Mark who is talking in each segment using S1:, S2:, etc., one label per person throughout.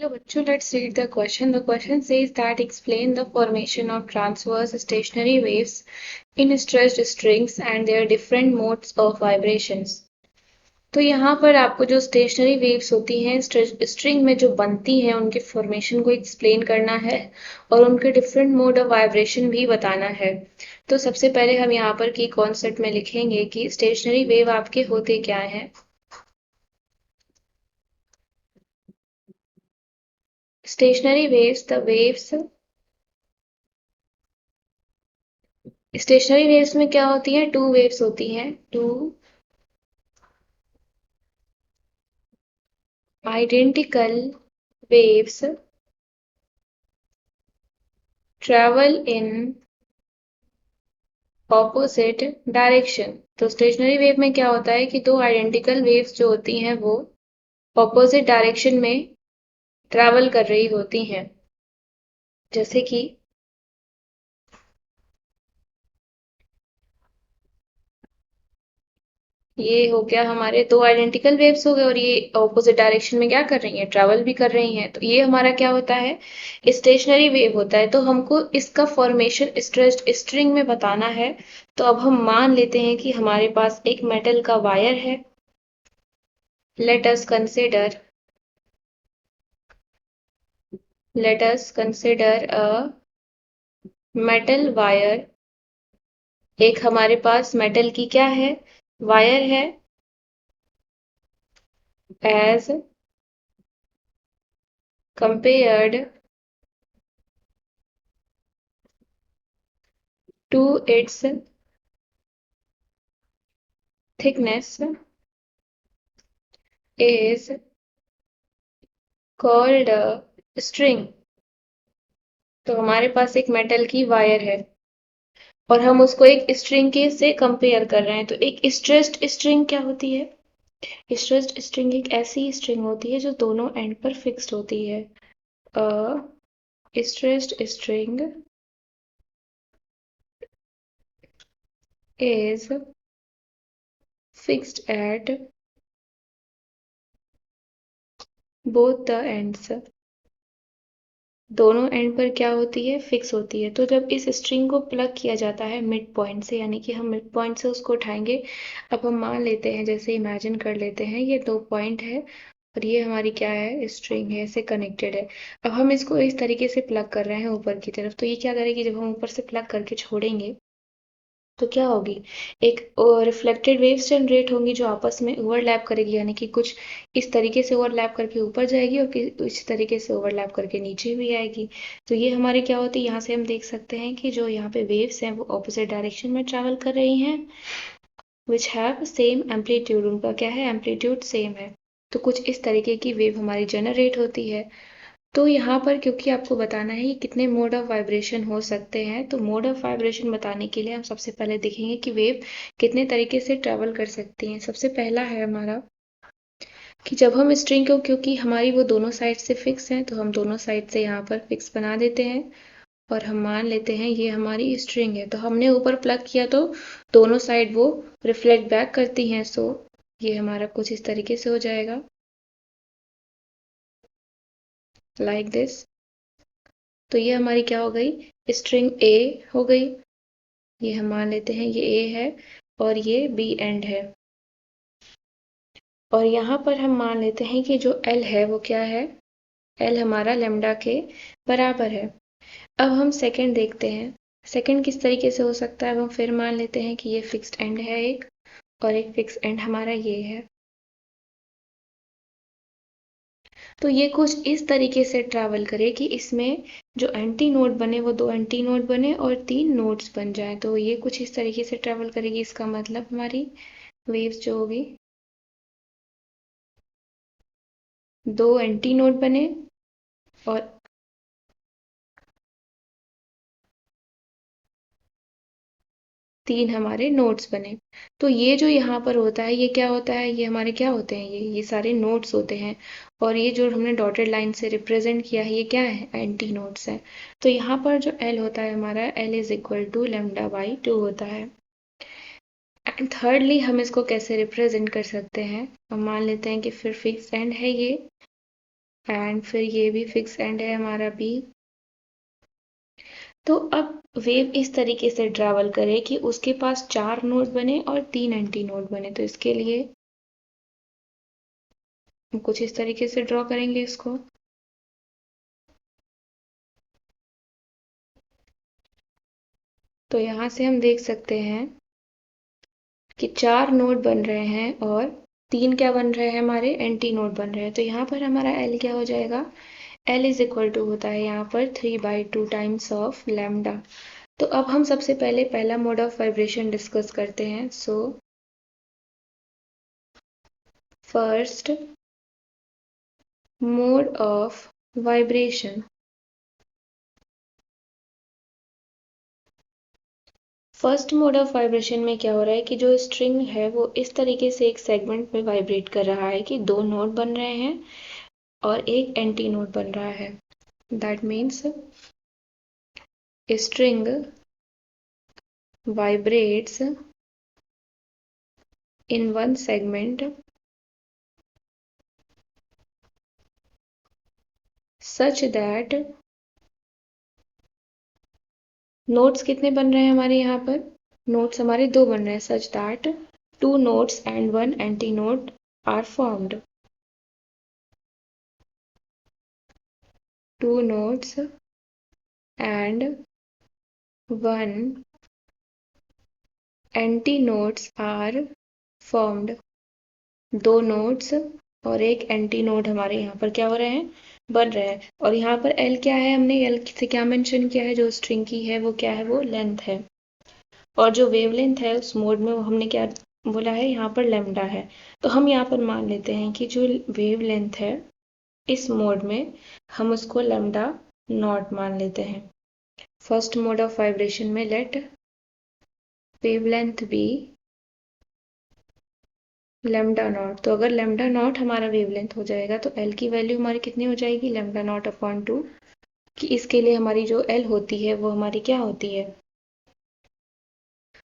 S1: Hello, bachcho. Let's read the question. The question says that explain the formation of transverse stationary waves in stressed strings and their different modes of vibrations. तो यहाँ पर आपको जो stationery waves होती हैं string में जो बनती हैं उनके फॉर्मेशन को एक्सप्लेन करना है और उनके डिफरेंट मोड ऑफ वाइब्रेशन भी बताना है। तो सबसे पहले हम यहाँ पर की कॉन्सेप्ट में लिखेंगे कि स्टेशनरी वेव आपके होते क्या हैं। Stationery waves the waves stationery waves में क्या होती है, टू वेव्स होती हैं, two identical waves travel in opposite direction. तो स्टेशनरी वेव में क्या होता है कि दो आइडेंटिकल वेव्स जो होती हैं वो ऑपोजिट डायरेक्शन में ट्रैवल कर रही होती हैं। जैसे कि ये हो गया, हमारे दो आइडेंटिकल वेव्स हो गए और ये ऑपोजिट डायरेक्शन में क्या कर रही हैं, ट्रैवल भी कर रही हैं। तो ये हमारा क्या होता है, स्टेशनरी वेव होता है। तो हमको इसका फॉर्मेशन स्ट्रेच्ड स्ट्रिंग में बताना है। तो अब हम मान लेते हैं कि हमारे पास एक मेटल का वायर है। Let us consider a metal wire. एक हमारे पास मेटल की क्या है, वायर है, as compared to its thickness is called a string. तो हमारे पास एक मेटल की वायर है और हम उसको एक स्ट्रिंग के से कंपेयर कर रहे हैं। तो एक स्ट्रेस्ड स्ट्रिंग क्या होती है, स्ट्रेस्ड स्ट्रिंग एक ऐसी स्ट्रिंग होती है जो दोनों एंड पर फिक्स्ड होती है। A stressed string is fixed at both the ends. दोनों एंड पर क्या होती है, फिक्स होती है। तो जब इस स्ट्रिंग को प्लग किया जाता है मिड पॉइंट से, यानी कि हम मिड पॉइंट से उसको उठाएंगे। अब हम मान लेते हैं, जैसे इमेजिन कर लेते हैं ये दो पॉइंट है और ये हमारी क्या है, स्ट्रिंग है, ऐसे कनेक्टेड है। अब हम इसको इस तरीके से प्लग कर रहे हैं ऊपर की तरफ। तो ये क्या करेगी, जब हम ऊपर से प्लग करके छोड़ेंगे तो क्या होगी, एक रिफ्लेक्टेड वेव्स जनरेट होंगी जो आपस में ओवरलैप करेगी, यानी कि कुछ इस तरीके से ओवरलैप करके ऊपर जाएगी और इस तरीके से ओवरलैप करके नीचे भी आएगी। तो ये हमारी क्या होती है, यहाँ से हम देख सकते हैं कि जो यहाँ पे वेव्स हैं वो ऑपोजिट डायरेक्शन में ट्रैवल कर रही हैं, विच हैव सेम एम्पलीट्यूड। उनका क्या है, एम्पलीट्यूड सेम है। तो कुछ इस तरीके की वेव हमारी जनरेट होती है। तो यहाँ पर क्योंकि आपको बताना है कि कितने मोड ऑफ वाइब्रेशन हो सकते हैं, तो मोड ऑफ वाइब्रेशन बताने के लिए हम सबसे पहले देखेंगे कि वेव कितने तरीके से ट्रैवल कर सकती हैं। सबसे पहला है हमारा कि जब हम स्ट्रिंग को, क्योंकि हमारी वो दोनों साइड से फिक्स हैं, तो हम दोनों साइड से यहाँ पर फिक्स बना देते हैं और हम मान लेते हैं ये हमारी स्ट्रिंग है। तो हमने ऊपर प्लग किया तो दोनों साइड वो रिफ्लेक्ट बैक करती हैं। सो ये हमारा कुछ इस तरीके से हो जाएगा, लाइक दिस। तो ये हमारी क्या हो गई, स्ट्रिंग ए हो गई। ये हम मान लेते हैं ये ए है और ये बी एंड है। और यहाँ पर हम मान लेते हैं कि जो एल है वो क्या है, एल हमारा लेमडा के बराबर है। अब हम सेकंड देखते हैं, सेकंड किस तरीके से हो सकता है। अब हम फिर मान लेते हैं कि ये फिक्स्ड एंड है एक, और एक फिक्स एंड हमारा ये है। तो ये कुछ इस तरीके से ट्रैवल करे कि इसमें जो एंटी नोड बने वो दो एंटी नोड बने और तीन नोड्स बन जाए। तो ये कुछ इस तरीके से ट्रैवल करेगी। इसका मतलब हमारी वेव्स जो होगी, दो एंटी नोड बने और तीन हमारे नोड्स बने। तो ये जो यहाँ पर होता है ये क्या होता है, ये हमारे क्या होते हैं, ये सारे नोड्स होते हैं। और ये जो हमने डॉटेड लाइन से रिप्रेजेंट किया है ये क्या है, एंटी नोड्स है। तो यहाँ पर जो एल होता है हमारा, L is equal to lambda by two होता है। एंड थर्डली हम इसको कैसे रिप्रेजेंट कर सकते हैं, हम मान लेते हैं कि फिर फिक्स एंड है ये, एंड फिर ये भी फिक्स एंड है हमारा बी। तो अब वेव इस तरीके से ट्रैवल करे कि उसके पास 4 नोड बने और 3 एंटी नोड बने। तो इसके लिए हम कुछ इस तरीके से ड्रॉ करेंगे इसको। तो यहाँ से हम देख सकते हैं कि 4 नोड बन रहे हैं और 3 क्या बन रहे हैं, हमारे एंटी नोड बन रहे हैं। तो यहाँ पर हमारा L क्या हो जाएगा, L इज इक्वल टू होता है यहाँ पर 3/2 टाइम्स ऑफ लैम्डा। तो अब हम सबसे पहले पहला मोड ऑफ वाइब्रेशन डिस्कस करते हैं। So first mode of vibration, first mode of vibration में क्या हो रहा है कि जो स्ट्रिंग है वो इस तरीके से एक सेगमेंट में वाइब्रेट कर रहा है कि 2 नोड बन रहे हैं और एक एंटी नोड बन रहा है। That means string vibrates in one segment such that notes कितने बन रहे हैं हमारे यहाँ पर, notes हमारे 2 बन रहे हैं, such that 2 notes and 1 antinode are formed. 2 notes and 1 antinodes are formed. 2 nodes और एक एंटी नोड हमारे यहाँ पर क्या हो रहे हैं, बन रहे हैं। और यहाँ पर L क्या है, हमने L से क्या मेंशन किया है, जो स्ट्रिंग की है वो क्या है, वो लेंथ है। और जो वेवलेंथ है उस मोड में वो हमने क्या बोला है, यहाँ पर लैम्डा है। तो हम यहाँ पर मान लेते हैं कि जो वेवलेंथ है इस मोड में हम उसको लैम्डा नॉट मान लेते हैं। फर्स्ट मोड ऑफ वाइब्रेशन में let wavelength be lambda naught. तो अगर लैम्डा नॉट हमारा वेवलेंथ हो जाएगा तो L की वैल्यू हमारी कितनी हो जाएगी, लैम्डा नॉट अपॉन 2। कि इसके लिए हमारी जो L होती है वो हमारी क्या होती है,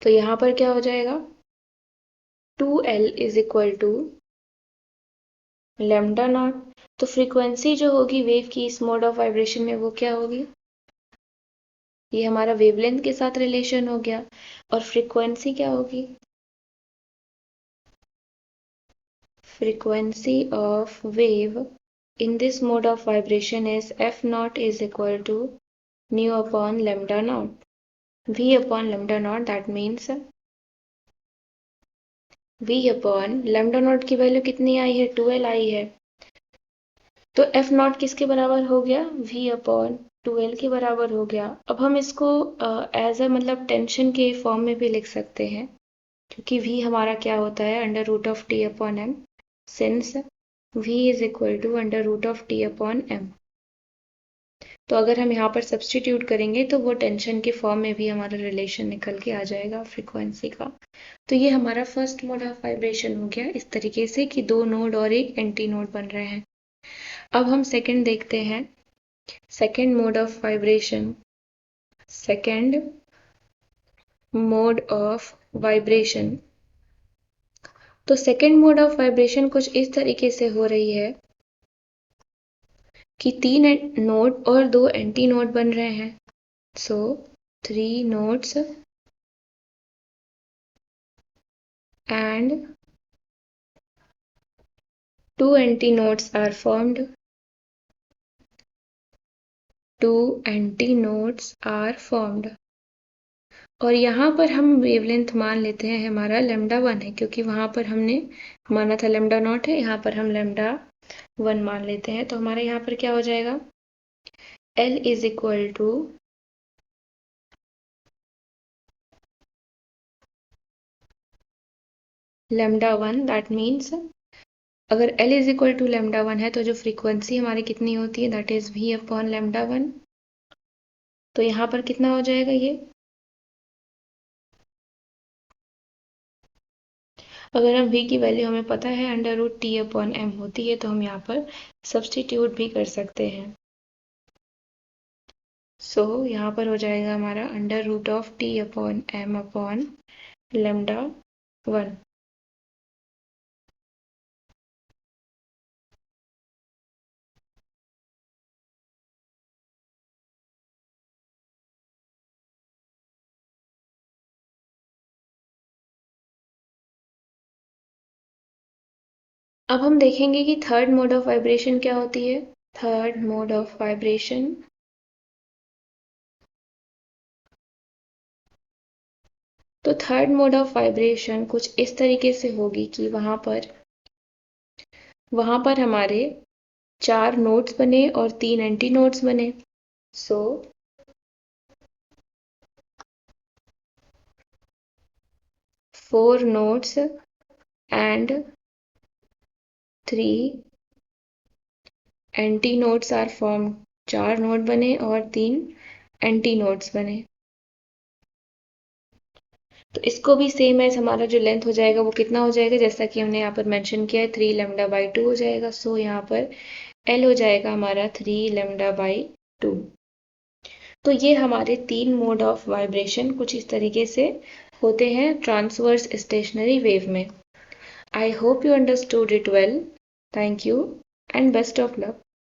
S1: तो यहाँ पर क्या हो जाएगा, 2L is equal to lambda naught. तो फ्रीक्वेंसी जो होगी वेव की इस मोड ऑफ वाइब्रेशन में वो क्या होगी, ये हमारा वेवलेंथ के साथ रिलेशन हो गया। और फ्रीक्वेंसी क्या होगी, frequency of wave in this mode of vibration is f naught is equal to nu upon lambda naught, v upon lambda naught। that means v upon lambda naught की value कितनी आई है, 2L आई है। तो F not किसके बराबर हो गया, v upon 2L के बराबर हो गया। अब हम इसको एज अ मतलब टेंशन के फॉर्म में भी लिख सकते हैं, क्योंकि v हमारा क्या होता है, under root of T upon M, since v is equal to under root of T upon M. तो अगर हम यहाँ पर सब्सटीट्यूट करेंगे तो वो टेंशन के फॉर्म में भी हमारा रिलेशन निकल के आ जाएगा फ्रीक्वेंसी का। तो ये हमारा फर्स्ट मोड ऑफ वाइब्रेशन हो गया, इस तरीके से कि 2 नोड और एक एंटी नोड बन रहे हैं। अब हम सेकंड देखते हैं, second mode of vibration, second mode of vibration. तो सेकंड मोड ऑफ वाइब्रेशन कुछ इस तरीके से हो रही है कि 3 नोड और 2 एंटी नोड बन रहे हैं। सो 3 nodes and 2 antinodes are formed. 2 antinodes are formed. और यहाँ पर हम वेवलेंथ मान लेते हैं हमारा लैम्डा 1 है, क्योंकि वहाँ पर हमने माना था लैम्डा नॉट है, यहाँ पर हम लैम्डा 1 मान लेते हैं। तो हमारे यहाँ पर क्या हो जाएगा, L is equal to lambda 1। That means अगर L is equal to lambda 1 है तो जो फ्रीक्वेंसी हमारी कितनी होती है, that is V upon lambda 1। तो यहाँ पर कितना हो जाएगा ये, अगर हम v की वैल्यू हमें पता है under root T upon M होती है तो हम यहाँ पर सब्सटीट्यूट भी कर सकते हैं। सो यहाँ पर हो जाएगा हमारा under root of T upon M upon lambda 1। अब हम देखेंगे कि थर्ड मोड ऑफ वाइब्रेशन क्या होती है। थर्ड मोड ऑफ वाइब्रेशन, तो थर्ड मोड ऑफ वाइब्रेशन कुछ इस तरीके से होगी कि वहां पर हमारे 4 नोड्स बने और 3 एंटी नोड्स बने। So 4 nodes and 3 anti nodes are form. 4 node बने और 3 एंटी नोड्स बने। तो इसको भी सेम एज हमारा जो लेंथ हो जाएगा वो कितना हो जाएगा, जैसा कि हमने यहाँ पर मेंशन किया है 3 लैम्डा/2 हो जाएगा। सो यहाँ पर एल हो जाएगा हमारा 3 लैम्डा/2। तो ये हमारे 3 मोड ऑफ वाइब्रेशन कुछ इस तरीके से होते हैं ट्रांसवर्स स्टेशनरी वेव में। I hope you understood it well. Thank you and best of luck.